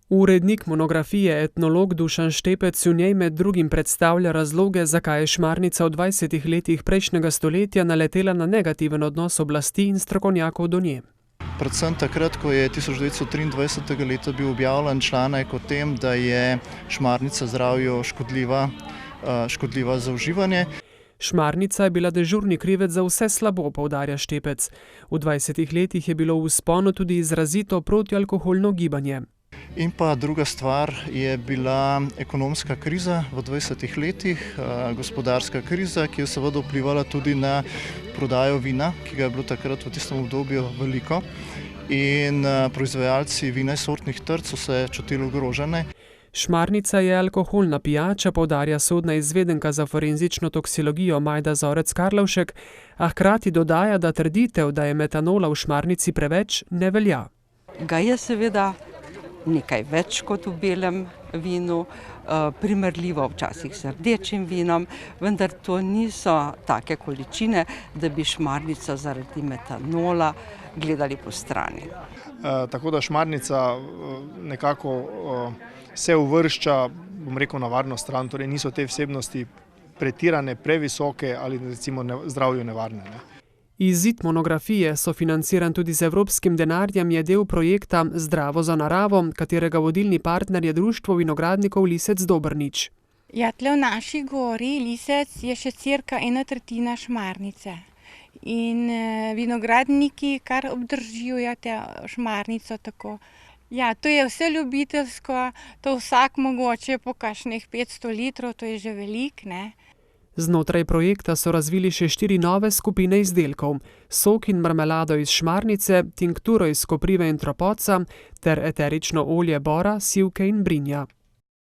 Urednik monografije, etnolog Dušan Štepec, v njej med drugim predstavlja razloge, zakaj je Šmarnica v 20 letih prejšnjega stoletja naletela na negativen odnos oblasti in strokovnjakov do nje. Predvsem takrat, ko je 1923. leta bil objavljen članek o tem, da je šmarnica zdravju škodljiva za uživanje. Šmarnica je bila dežurni krivec za vse slabo, poudarja Štepec. V 20 letih je bilo v vzponu tudi izrazito protialkoholno gibanje. In pa druga stvar je bila ekonomska kriza v 20 letih, gospodarska kriza, ki je seveda vplivala tudi na prodajo vina, ki ga je bilo takrat v tistem obdobju veliko. In proizvajalci vina iz sortnih trt so se čutili ogrožene. Šmarnica je alkoholna pijača, poudarja sodna izvedenka za forenzično toksilogijo Majda Zorec Karlovšek, a hkrati dodaja, da trditev, da je metanola v Šmarnici preveč, ne velja. Ga je seveda nekaj več kot v belem vinu, primerljivo včasih z rdečim vinom, vendar to niso take količine, da bi Šmarnico zaradi metanola gledali po strani. Tako da Šmarnica nekako se uvršča, bom rekel, na varno stran, torej niso te vsebnosti pretirane, previsoke ali recimo zdravju nevarne. Izid monografije, sofinanciran tudi z evropskim denarjem, je del projekta Zdravo za naravo, katerega vodilni partner je Društvo vinogradnikov Lisec Dobrnič. Ja, tle v naši gori Lisec je še cirka 1/3 Šmarnice. In vinogradniki kar obdržijo te Šmarnico tako. Ja, to je vse ljubiteljsko, to vsak mogoče po kakšnih 500 litrov, to je že veliko, ne. Znotraj projekta so razvili še 4 nove skupine izdelkov: sok in marmelado iz Šmarnice, tinkturo iz koprive in tropoca ter eterično olje bora, sivke in brinja.